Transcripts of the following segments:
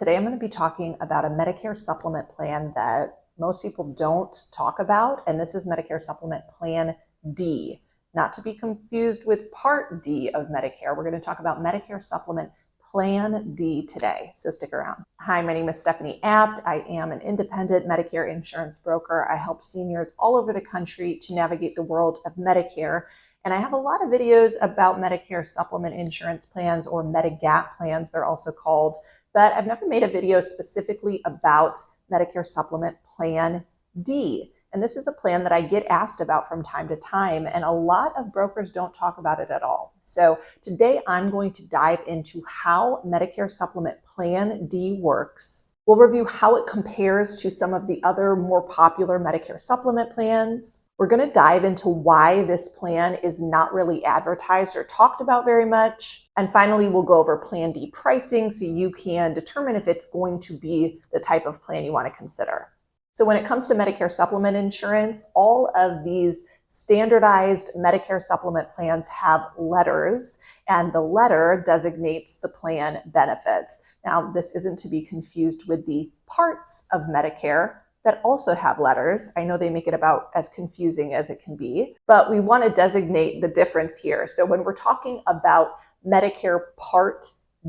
Today I'm going to be talking about a Medicare supplement plan that most people don't talk about, and this is Medicare Supplement Plan D, not to be confused with Part D of Medicare. We're going to talk about Medicare Supplement Plan D today, so stick around. Hi, my name is Stephanie Abt. I am an independent Medicare insurance broker. I help seniors all over the country to navigate the world of Medicare. And I have a lot of videos about Medicare supplement insurance plans, or Medigap plans, they're also called, but I've never made a video specifically about Medicare Supplement Plan D. And this is a plan that I get asked about from time to time, and a lot of brokers don't talk about it at all. So today I'm going to dive into how Medicare Supplement Plan D works. We'll review how it compares to some of the other more popular Medicare supplement plans. We're going to dive into why this plan is not really advertised or talked about very much. And finally, we'll go over Plan D pricing so you can determine if it's going to be the type of plan you want to consider. So when it comes to Medicare supplement insurance, all of these standardized Medicare supplement plans have letters, and the letter designates the plan benefits. Now, this isn't to be confused with the parts of Medicare that also have letters. I know they make it about as confusing as it can be, but we want to designate the difference here. So when we're talking about Medicare Part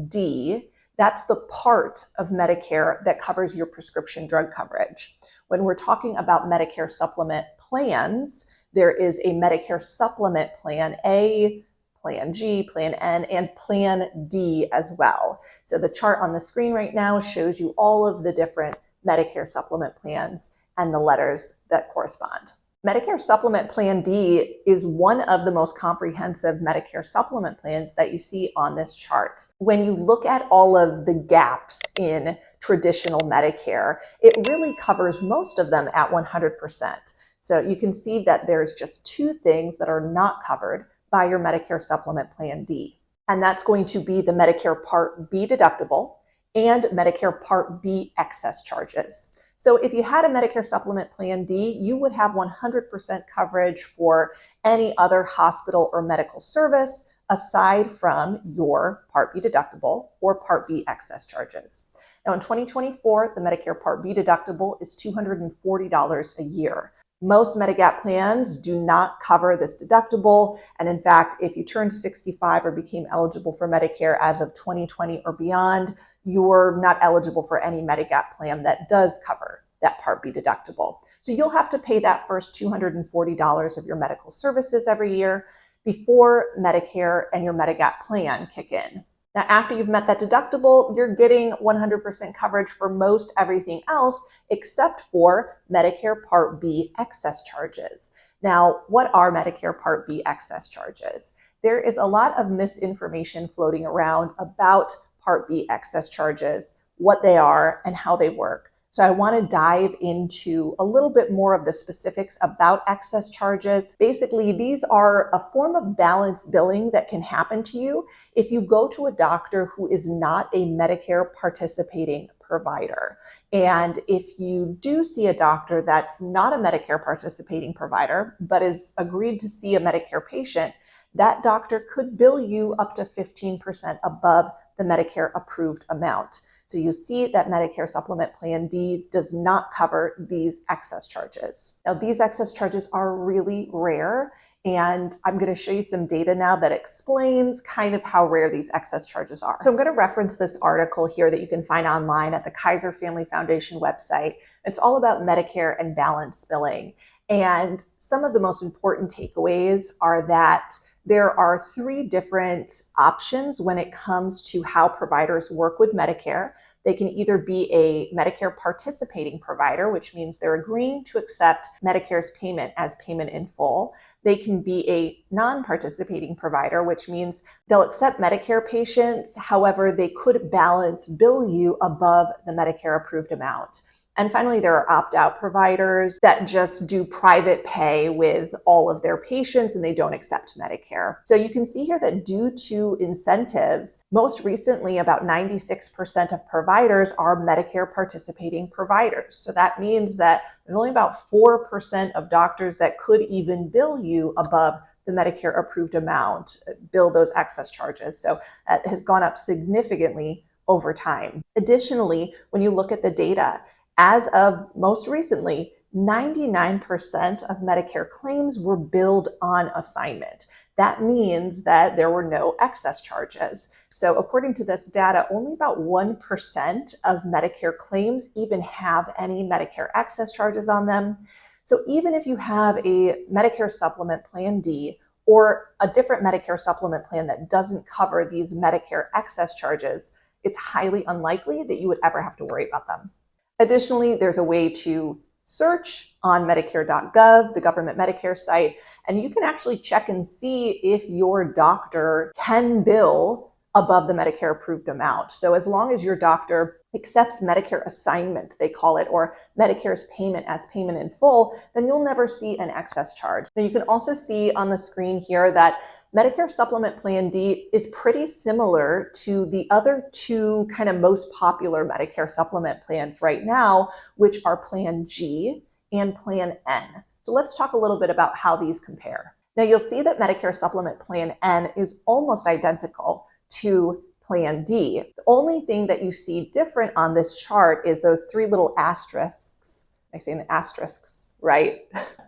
D, that's the part of Medicare that covers your prescription drug coverage. When we're talking about Medicare supplement plans, there is a Medicare supplement plan A, Plan G, Plan N, and Plan D as well. So the chart on the screen right now shows you all of the different Medicare supplement plans and the letters that correspond. Medicare Supplement Plan D is one of the most comprehensive Medicare supplement plans that you see on this chart. When you look at all of the gaps in traditional Medicare, it really covers most of them at 100%. So you can see that there's just two things that are not covered by your Medicare Supplement Plan D. And that's going to be the Medicare Part B deductible and Medicare Part B excess charges. So if you had a Medicare Supplement Plan D, you would have 100% coverage for any other hospital or medical service aside from your Part B deductible or Part B excess charges. Now in 2024, the Medicare Part B deductible is $240 a year. Most Medigap plans do not cover this deductible. And in fact, if you turned 65 or became eligible for Medicare as of 2020 or beyond, you're not eligible for any Medigap plan that does cover that Part B deductible. So you'll have to pay that first $240 of your medical services every year before Medicare and your Medigap plan kick in. Now, after you've met that deductible, you're getting 100% coverage for most everything else except for Medicare Part B excess charges. Now, what are Medicare Part B excess charges? There is a lot of misinformation floating around about Part B excess charges, what they are, and how they work. So I want to dive into a little bit more of the specifics about excess charges. Basically, these are a form of balance billing that can happen to you if you go to a doctor who is not a Medicare participating provider. And if you do see a doctor that's not a Medicare participating provider, but is agreed to see a Medicare patient, that doctor could bill you up to 15% above the Medicare approved amount. So you see that Medicare Supplement Plan D does not cover these excess charges. Now, these excess charges are really rare, and I'm going to show you some data now that explains kind of how rare these excess charges are. So I'm going to reference this article here that you can find online at the Kaiser Family Foundation website. It's all about Medicare and balance billing. And some of the most important takeaways are that there are three different options when it comes to how providers work with Medicare. They can either be a Medicare participating provider, which means they're agreeing to accept Medicare's payment as payment in full. They can be a non-participating provider, which means they'll accept Medicare patients. However, they could balance bill you above the Medicare approved amount. And finally, there are opt-out providers that just do private pay with all of their patients and they don't accept Medicare. So you can see here that due to incentives, most recently about 96% of providers are Medicare participating providers. So that means that there's only about 4% of doctors that could even bill you above the Medicare approved amount, bill those excess charges. So that has gone up significantly over time. Additionally, when you look at the data, as of most recently, 99% of Medicare claims were billed on assignment. That means that there were no excess charges. So according to this data, only about 1% of Medicare claims even have any Medicare excess charges on them. So even if you have a Medicare Supplement Plan D or a different Medicare Supplement plan that doesn't cover these Medicare excess charges, it's highly unlikely that you would ever have to worry about them. Additionally, there's a way to search on Medicare.gov, the government Medicare site, and you can actually check and see if your doctor can bill above the Medicare approved amount. So as long as your doctor accepts Medicare assignment, they call it, or Medicare's payment as payment in full, then you'll never see an excess charge. Now you can also see on the screen here that Medicare Supplement Plan D is pretty similar to the other two kind of most popular Medicare supplement plans right now, which are Plan G and Plan N. So let's talk a little bit about how these compare. Now you'll see that Medicare Supplement Plan N is almost identical to Plan D. The only thing that you see different on this chart is those three little asterisks. Am I saying the asterisks right?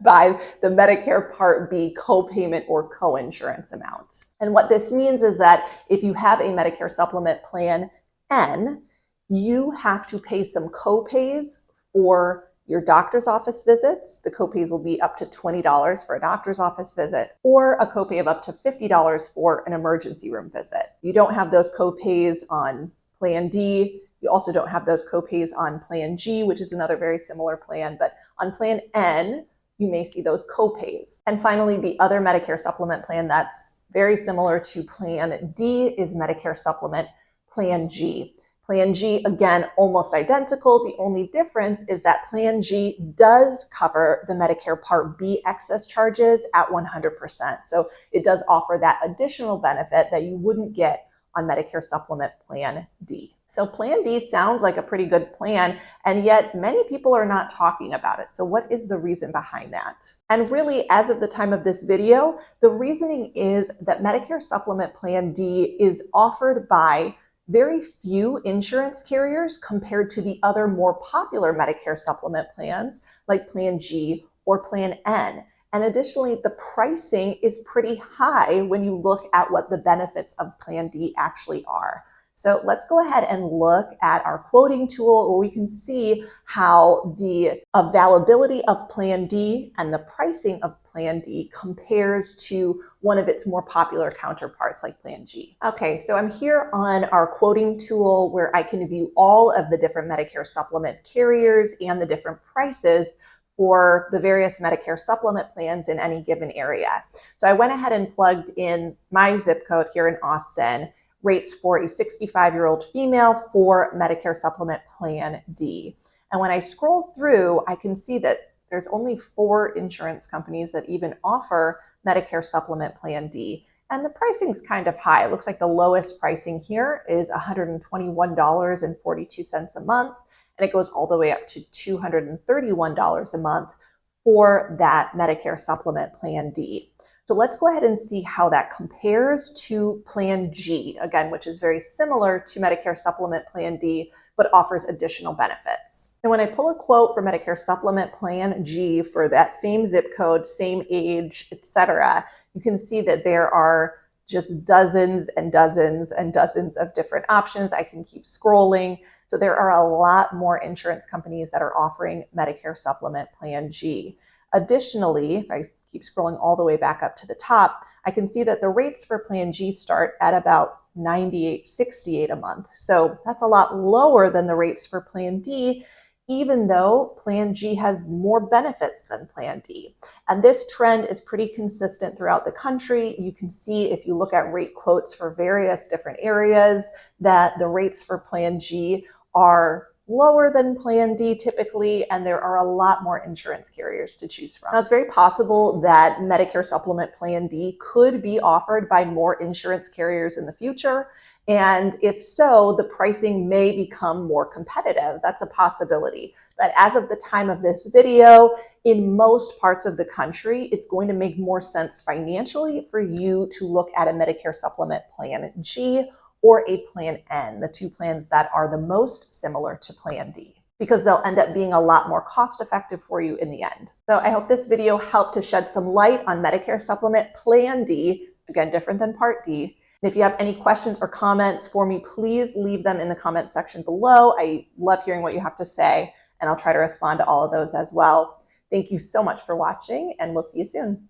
By the Medicare Part B copayment or coinsurance amount. And what this means is that if you have a Medicare Supplement Plan N, you have to pay some copays for your doctor's office visits. The copays will be up to $20 for a doctor's office visit, or a copay of up to $50 for an emergency room visit. You don't have those copays on Plan D. You also don't have those copays on Plan G, which is another very similar plan, but on Plan N, you may see those copays. And finally, the other Medicare supplement plan that's very similar to Plan D is Medicare Supplement Plan G. Plan G, again, almost identical. The only difference is that Plan G does cover the Medicare Part B excess charges at 100%. So it does offer that additional benefit that you wouldn't get on Medicare Supplement Plan D. So Plan D sounds like a pretty good plan, and yet many people are not talking about it. So what is the reason behind that? And really, as of the time of this video, the reasoning is that Medicare Supplement Plan D is offered by very few insurance carriers compared to the other more popular Medicare supplement plans like Plan G or Plan N. And additionally, the pricing is pretty high when you look at what the benefits of Plan D actually are. So let's go ahead and look at our quoting tool where we can see how the availability of Plan D and the pricing of Plan D compares to one of its more popular counterparts like Plan G. Okay, so I'm here on our quoting tool where I can view all of the different Medicare supplement carriers and the different prices for the various Medicare supplement plans in any given area. So I went ahead and plugged in my zip code here in Austin, rates for a 65-year-old female for Medicare Supplement Plan D. And when I scroll through, I can see that there's only 4 insurance companies that even offer Medicare Supplement Plan D. And the pricing's kind of high. It looks like the lowest pricing here is $121.42 a month, and it goes all the way up to $231 a month for that Medicare Supplement Plan D. So let's go ahead and see how that compares to Plan G, again, which is very similar to Medicare Supplement Plan D, but offers additional benefits. And when I pull a quote for Medicare Supplement Plan G for that same zip code, same age, etc., you can see that there are just dozens and dozens and dozens of different options. I can keep scrolling. So there are a lot more insurance companies that are offering Medicare Supplement Plan G. Additionally, if I keep scrolling all the way back up to the top, I can see that the rates for Plan G start at about $98.68 a month. So that's a lot lower than the rates for Plan D, even though Plan G has more benefits than Plan D. And this trend is pretty consistent throughout the country. You can see if you look at rate quotes for various different areas that the rates for Plan G are lower than Plan D typically, and there are a lot more insurance carriers to choose from. Now, it's very possible that Medicare Supplement Plan D could be offered by more insurance carriers in the future, and if so, the pricing may become more competitive. That's a possibility. But as of the time of this video, in most parts of the country, it's going to make more sense financially for you to look at a Medicare Supplement Plan G or a Plan N, the two plans that are the most similar to Plan D, because they'll end up being a lot more cost effective for you in the end. So I hope this video helped to shed some light on Medicare Supplement Plan D, again, different than Part D. And if you have any questions or comments for me, please leave them in the comment section below. I love hearing what you have to say, and I'll try to respond to all of those as well. Thank you so much for watching, and we'll see you soon.